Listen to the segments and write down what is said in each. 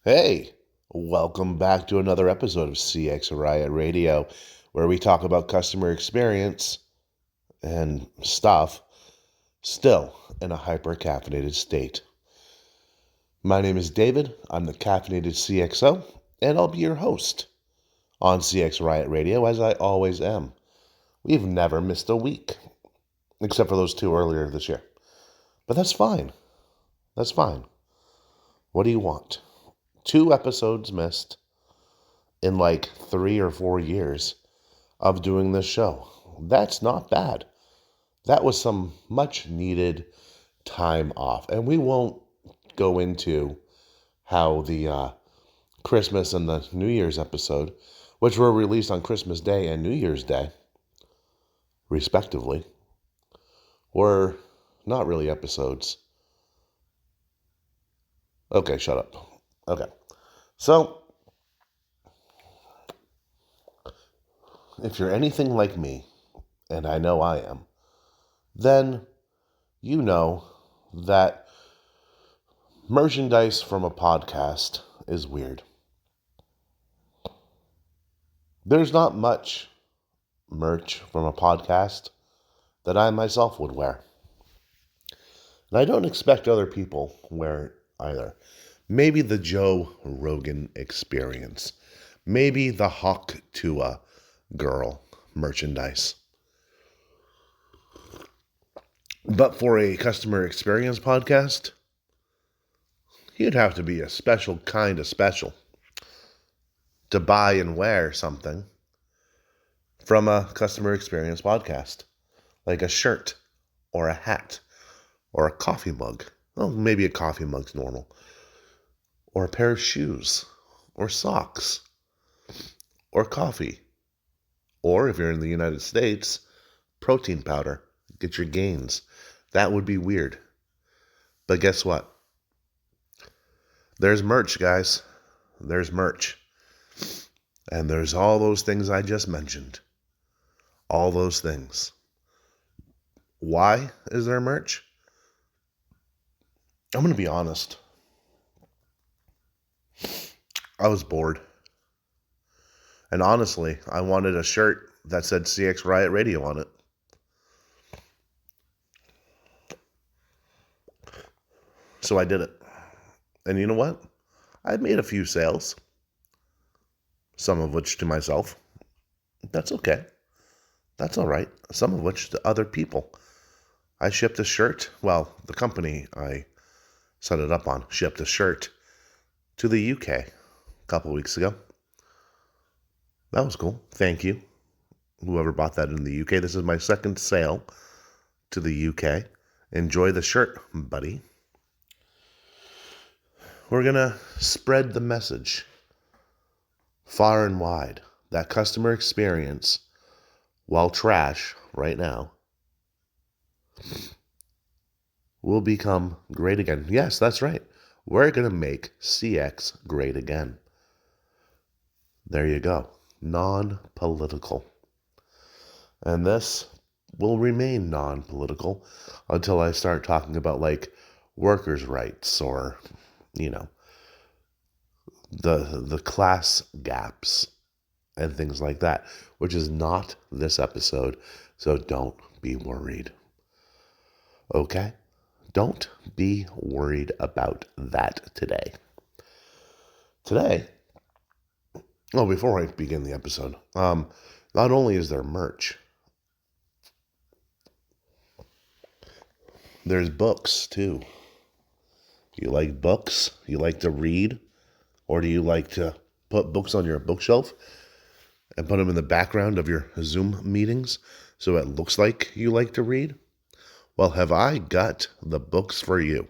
Hey, welcome back to another episode of CX Riot Radio, where we talk about customer experience and stuff still in a hyper caffeinated state. My name is David. I'm the caffeinated CXO, and I'll be your host on CX Riot Radio, as I always am. We've never missed a week, except for those two earlier this year. But that's fine. That's fine. What do you want? 2 episodes missed in like 3 or 4 years of doing this show. That's not bad. That was some much needed time off. And we won't go into how the Christmas and the New Year's episode, which were released on Christmas Day and New Year's Day, respectively, were not really episodes. Okay, shut up. Okay. So, if you're anything like me, and I know I am, then you know that merchandise from a podcast is weird. There's not much merch from a podcast that I myself would wear. And I don't expect other people wear it either. Maybe the Joe Rogan Experience. Maybe the Hawk Tua girl merchandise. But for a customer experience podcast, you'd have to be a special kind of special to buy and wear something from a customer experience podcast, like a shirt or a hat or a coffee mug. Well, maybe a coffee mug's normal. Or a pair of shoes or socks or coffee. Or if you're in the United States, protein powder. Get your gains. That would be weird. But guess what? There's merch, guys. There's merch. And there's all those things I just mentioned. All those things. Why is there merch? I'm going to be honest. I was bored. And honestly, I wanted a shirt that said CX Riot Radio on it. So I did it. And you know what? I made a few sales. Some of which to myself. That's okay. That's all right. Some of which to other people. I shipped a shirt. Well, the company I set it up on shipped a shirt to the UK a couple weeks ago. That was cool. Thank you. Whoever bought that in the UK. This is my second sale to the UK. Enjoy the shirt, buddy. We're going to spread the message far and wide that customer experience, while trash right now, will become great again. Yes, that's right. We're going to make CX great again. There you go. Non-political. And this will remain non-political until I start talking about like workers' rights or, the class gaps and things like that, which is not this episode, so don't be worried. Okay? Don't be worried about that today. Before I begin the episode, not only is there merch, there's books too. You like books? You like to read? Or do you like to put books on your bookshelf and put them in the background of your Zoom meetings so it looks like you like to read? Well, have I got the books for you?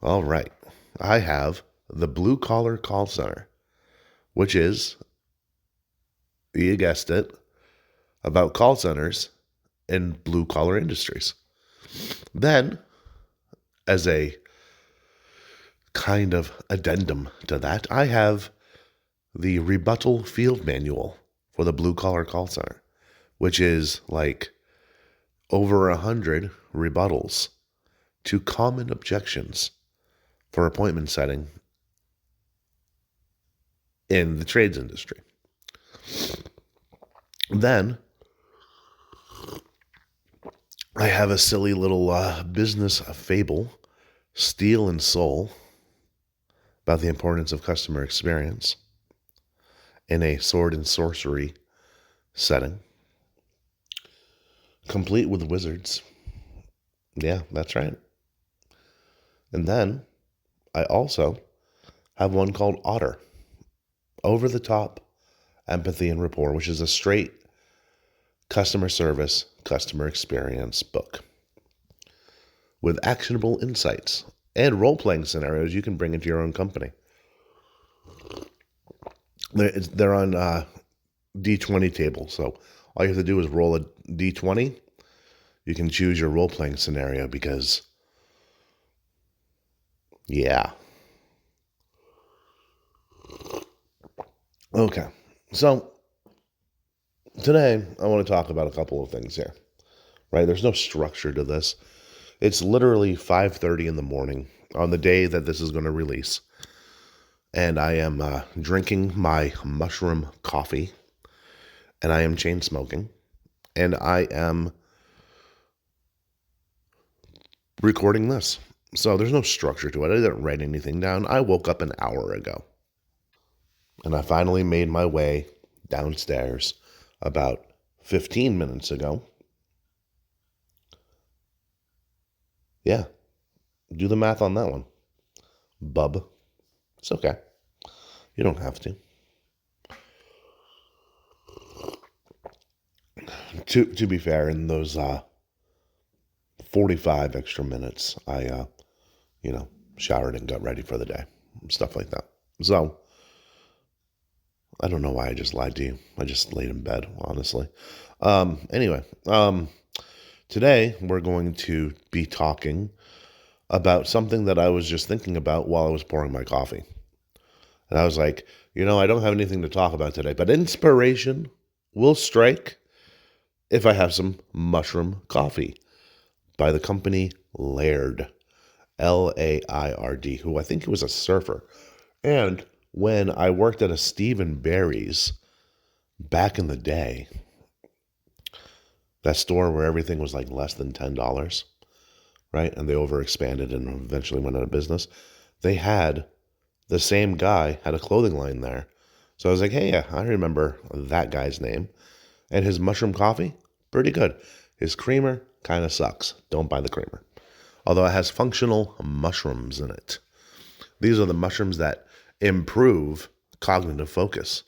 All right. I have The Blue Collar Call Center, which is, you guessed it, about call centers in blue collar industries. Then, as a kind of addendum to that, I have the Rebuttal Field Manual for the Blue Collar Call Center, which is like over 100 rebuttals to common objections for appointment setting in the trades industry. Then I have a silly little business fable, Steel and Soul, about the importance of customer experience in a sword and sorcery setting, complete with wizards. Yeah, that's right. And then I also have one called Otter, Over the Top Empathy and Rapport, which is a straight customer service, customer experience book with actionable insights and role-playing scenarios you can bring into your own company. They're on D20 table, so all you have to do is roll a D20. You can choose your role-playing scenario because, yeah. Okay, so today I want to talk about a couple of things here, right? There's no structure to this. It's literally 5:30 in the morning on the day that this is going to release. And I am drinking my mushroom coffee, and I am chain smoking, and I am recording this. So there's no structure to it. I didn't write anything down. I woke up an hour ago, and I finally made my way downstairs about 15 minutes ago. Yeah, do the math on that one, bub. It's okay. You don't have to. To be fair, in those 45 extra minutes, I showered and got ready for the day, stuff like that. So I don't know why I just lied to you. I just laid in bed, honestly. Anyway, today we're going to be talking about something that I was just thinking about while I was pouring my coffee. And I was like, I don't have anything to talk about today, but inspiration will strike if I have some mushroom coffee by the company Laird, Laird, who I think was a surfer. And when I worked at a Steve & Barry's back in the day, that store where everything was like less than $10, right? And they overexpanded and eventually went out of business. They had the same guy had a clothing line there. So I was like, hey, yeah, I remember that guy's name. And his mushroom coffee, pretty good. His creamer kind of sucks. Don't buy the creamer. Although it has functional mushrooms in it. These are the mushrooms that improve cognitive focus.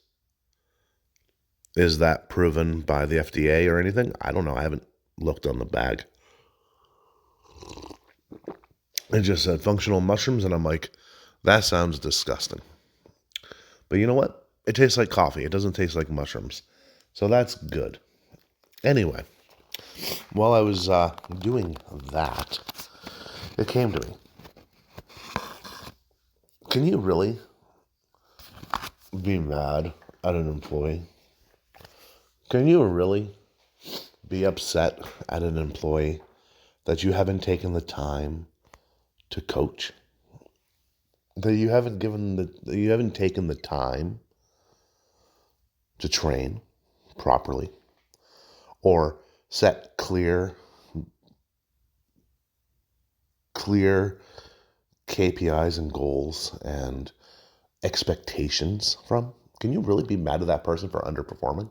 Is that proven by the FDA or anything? I don't know. I haven't looked on the bag. It just said functional mushrooms, and I'm like, that sounds disgusting. But you know what? It tastes like coffee. It doesn't taste like mushrooms. So that's good. Anyway, while I was doing that, it came to me. Can you really be mad at an employee? Can you really be upset at an employee that you haven't taken the time to coach? That you haven't taken the time to train properly or set clear KPIs and goals and expectations from? Can you really be mad at that person for underperforming?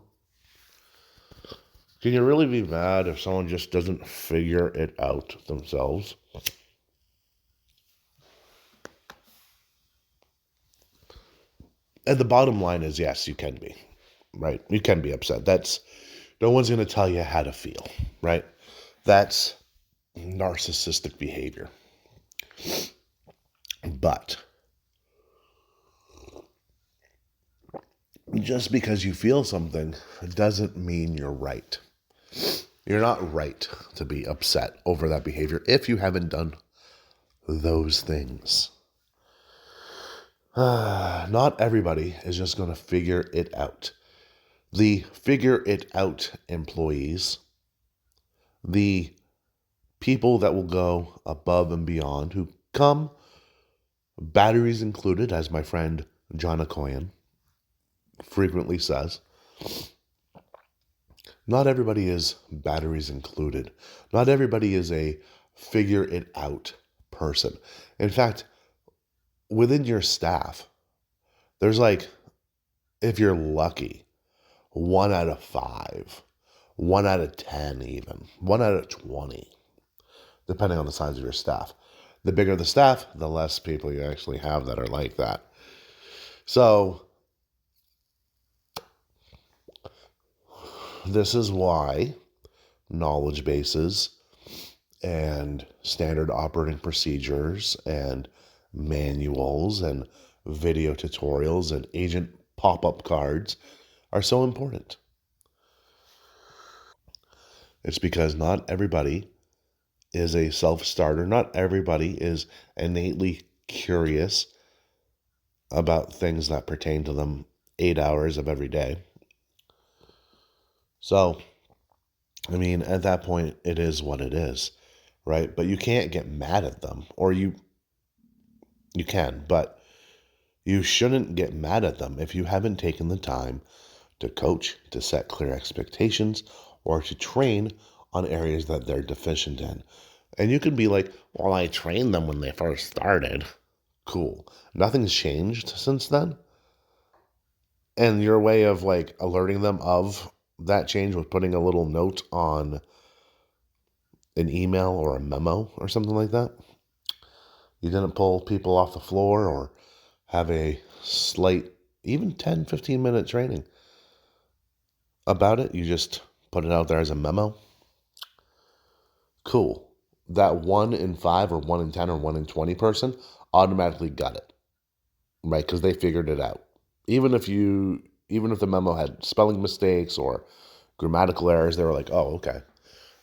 Can you really be mad if someone just doesn't figure it out themselves? And the bottom line is, yes, you can be, right? You can be upset. No one's going to tell you how to feel, right? That's narcissistic behavior. But just because you feel something doesn't mean you're right. You're not right to be upset over that behavior if you haven't done those things. Not everybody is just going to figure it out. The figure it out employees, the people that will go above and beyond, who come, batteries included, as my friend John Akoyan frequently says, not everybody is batteries included. Not everybody is a figure it out person. In fact, within your staff, there's like, if you're lucky, 1 out of 5, 1 out of 10, even 1 out of 20, depending on the size of your staff. The bigger the staff, the less people you actually have that are like that. So, this is why knowledge bases and standard operating procedures and manuals and video tutorials and agent pop-up cards are so important. It's because not everybody is a self-starter. Not everybody is innately curious about things that pertain to them 8 hours of every day. So, I mean, at that point, it is what it is, right? But you can't get mad at them, or you can, but you shouldn't get mad at them if you haven't taken the time to coach, to set clear expectations, or to train on areas that they're deficient in. And you could be like, well, I trained them when they first started. Cool. Nothing's changed since then. And your way of like alerting them of that change was putting a little note on an email or a memo or something like that. You didn't pull people off the floor or have a slight, even 10, 15-minute training about it. You just put it out there as a memo. Cool. That 1 in 5 or 1 in 10 or 1 in 20 person automatically got it, right? Because they figured it out. Even if the memo had spelling mistakes or grammatical errors, they were like, oh, okay,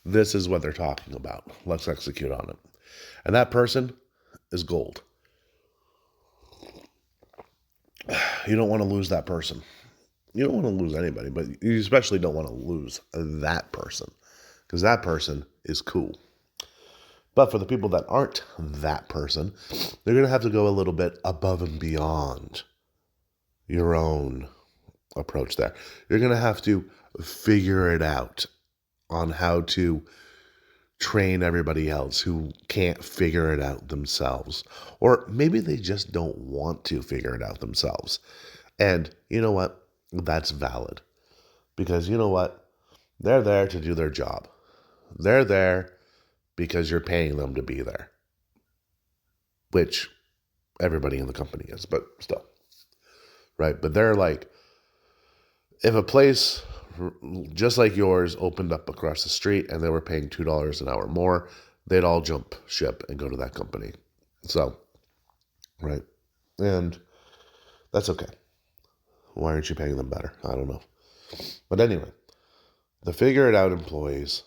this is what they're talking about. Let's execute on it. And that person is gold. You don't want to lose that person. You don't want to lose anybody, but you especially don't want to lose that person because that person is cool. But for the people that aren't that person, they're going to have to go a little bit above and beyond your own approach there. You're going to have to figure it out on how to train everybody else who can't figure it out themselves. Or maybe they just don't want to figure it out themselves. And you know what? That's valid. Because you know what? They're there to do their job. They're there because you're paying them to be there. Which everybody in the company is, but still. Right? But they're like, if a place just like yours opened up across the street and they were paying $2 an hour more, they'd all jump ship and go to that company. So, right? And that's okay. Why aren't you paying them better? I don't know. But anyway, the figure it out employees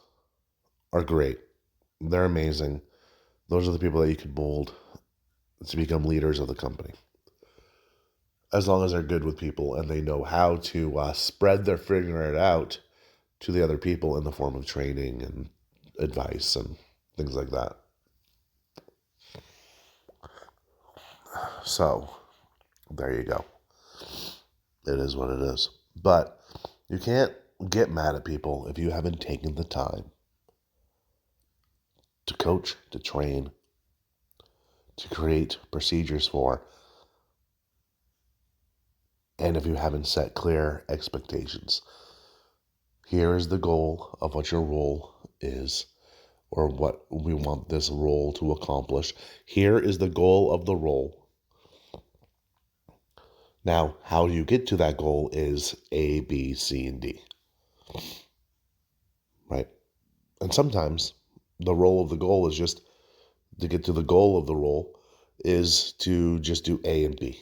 are great. They're amazing. Those are the people that you can mold to become leaders of the company. As long as they're good with people and they know how to spread their figure it out to the other people in the form of training and advice and things like that. So, there you go. It is what it is. But you can't get mad at people if you haven't taken the time to coach, to train, to create procedures for, and if you haven't set clear expectations. Here is the goal of what your role is, or what we want this role to accomplish. Here is the goal of the role. Now, how you get to that goal is A, B, C, and D. Right? And sometimes the role of the goal is just to get to the goal of the role is to just do A and B.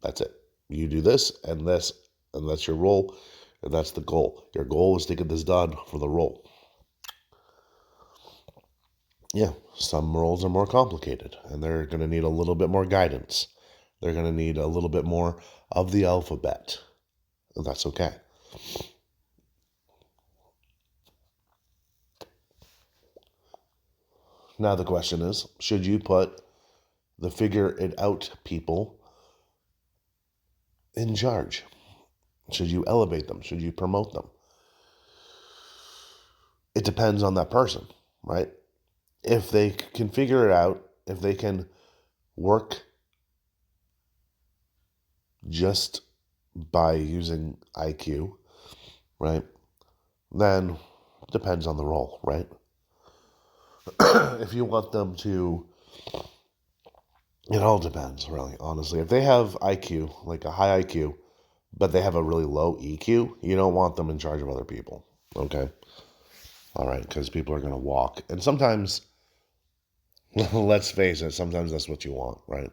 That's it. You do this, and that's your role, and that's the goal. Your goal is to get this done for the role. Yeah, some roles are more complicated, and they're going to need a little bit more guidance. They're going to need a little bit more of the alphabet. And that's okay. Now the question is, should you put the figure it out people in charge? Should you elevate them? Should you promote them? It depends on that person, right? If they can figure it out, if they can work just by using IQ, right? Then it depends on the role, right? If you want them to, it all depends, really, honestly. If they have IQ, like a high IQ, but they have a really low EQ, you don't want them in charge of other people, okay? All right, because people are going to walk. And sometimes, let's face it, sometimes that's what you want, right?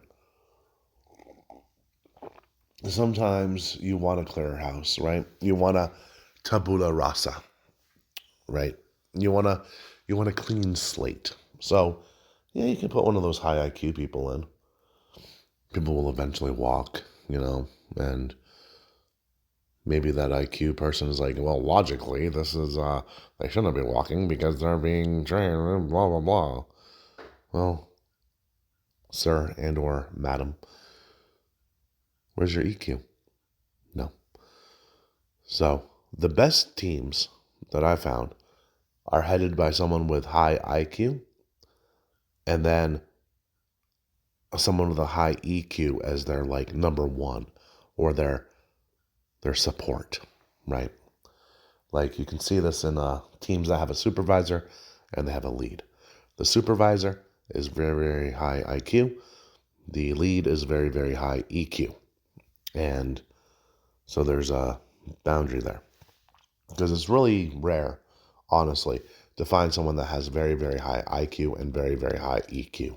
Sometimes you want a clear house, right? You want a tabula rasa, right? You want a clean slate. So, yeah, you can put one of those high IQ people in. People will eventually walk, and maybe that IQ person is like, well, logically, this is they shouldn't be walking because they're being trained, blah blah blah. Well, sir and or madam, where's your EQ? No. So the best teams that I found are headed by someone with high IQ and then someone with a high EQ as their like number one or their support, right? Like you can see this in teams that have a supervisor and they have a lead. The supervisor is very, very high IQ. The lead is very, very high EQ. And so there's a boundary there. Because it's really rare, honestly, to find someone that has very, very high IQ and very, very high EQ.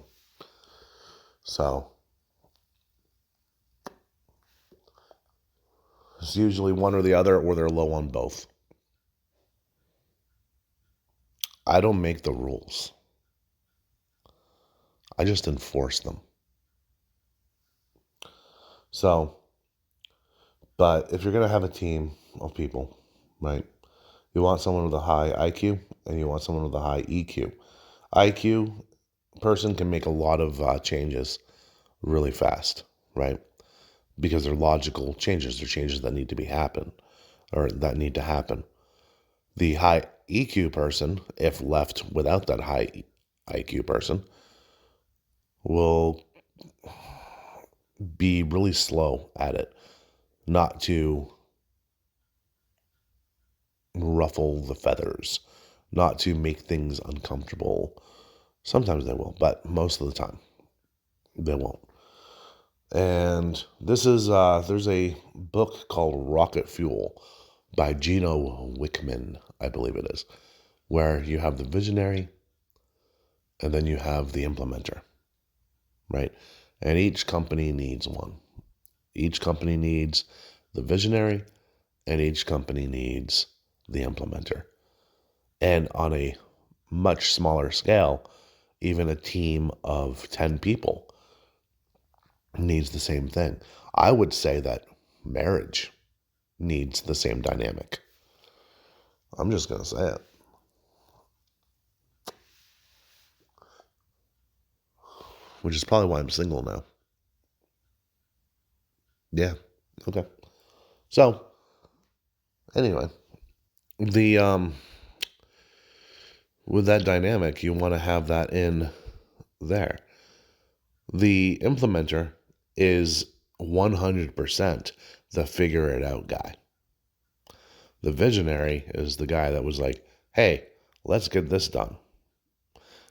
So it's usually one or the other, or they're low on both. I don't make the rules, I just enforce them. So, but if you're going to have a team of people, right, you want someone with a high IQ and you want someone with a high EQ. IQ person can make a lot of changes really fast, right? Because they're logical changes. They're changes that need to be happen or that need to happen. The high EQ person, if left without that high IQ person, will be really slow at it, not to ruffle the feathers, not to make things uncomfortable. Sometimes they will, but most of the time they won't. And this is there's a book called Rocket Fuel by Gino Wickman, I believe it is, where you have the visionary and then you have the implementer, right? And each company needs one. Each company needs the visionary and each company needs the implementer. And on a much smaller scale, even a team of 10 people needs the same thing. I would say that marriage needs the same dynamic. I'm just going to say it. Which is probably why I'm single now. Yeah. Okay. So, anyway, the with that dynamic, you want to have that in there. The implementer is 100% the figure it out guy. The visionary is the guy that was like, hey, let's get this done.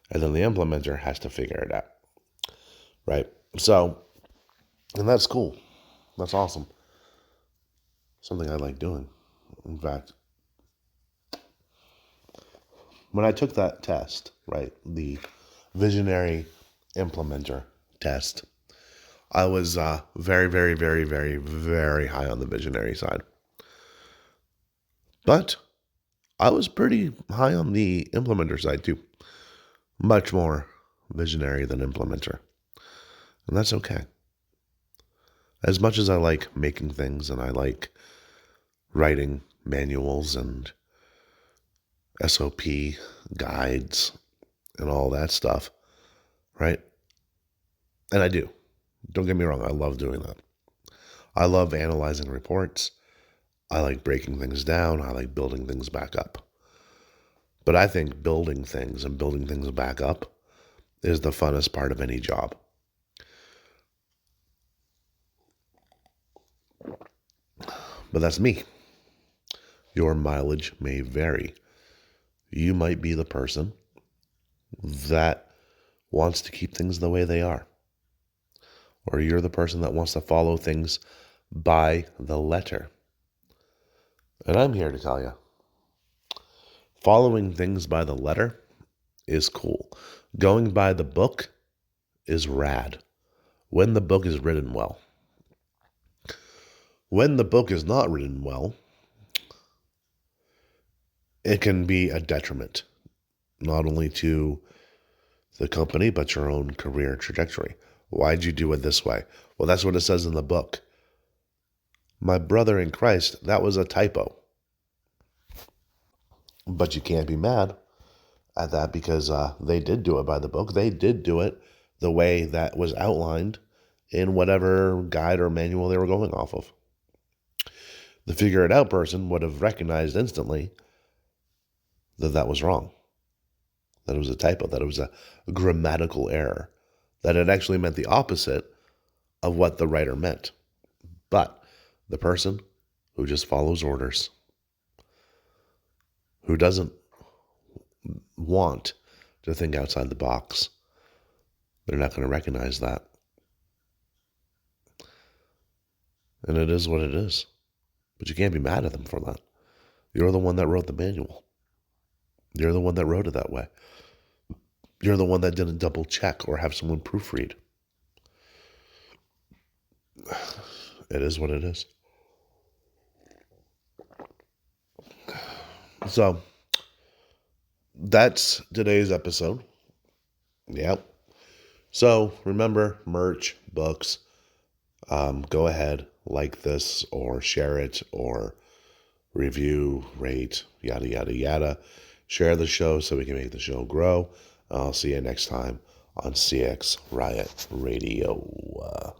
And then the implementer has to figure it out. Right? So, and that's cool. That's awesome. Something I like doing. In fact, when I took that test, right, the visionary implementer test, I was very, very, very, very, very high on the visionary side. But I was pretty high on the implementer side too. Much more visionary than implementer. And that's okay. As much as I like making things and I like writing manuals and SOP guides and all that stuff, right? And I do. Don't get me wrong, I love doing that. I love analyzing reports. I like breaking things down. I like building things back up. But I think building things and building things back up is the funnest part of any job. But that's me. Your mileage may vary. You might be the person that wants to keep things the way they are. Or you're the person that wants to follow things by the letter. And I'm here to tell you, following things by the letter is cool. Going by the book is rad. When the book is written well. When the book is not written well, it can be a detriment, not only to the company, but your own career trajectory. Why'd you do it this way? Well, that's what it says in the book. My brother in Christ, that was a typo. But you can't be mad at that because they did do it by the book. They did do it the way that was outlined in whatever guide or manual they were going off of. The figure it out person would have recognized instantly that that was wrong, that it was a typo, that it was a grammatical error, that it actually meant the opposite of what the writer meant. But the person who just follows orders, who doesn't want to think outside the box, they're not going to recognize that. And it is what it is. But you can't be mad at them for that. You're the one that wrote the manual. You're the one that wrote it that way. You're the one that didn't double check or have someone proofread. It is what it is. So, that's today's episode. Yep. So, remember, merch, books, go ahead, like this or share it or review, rate, yada, yada, yada. Share the show so we can make the show grow. I'll see you next time on CX Riot Radio.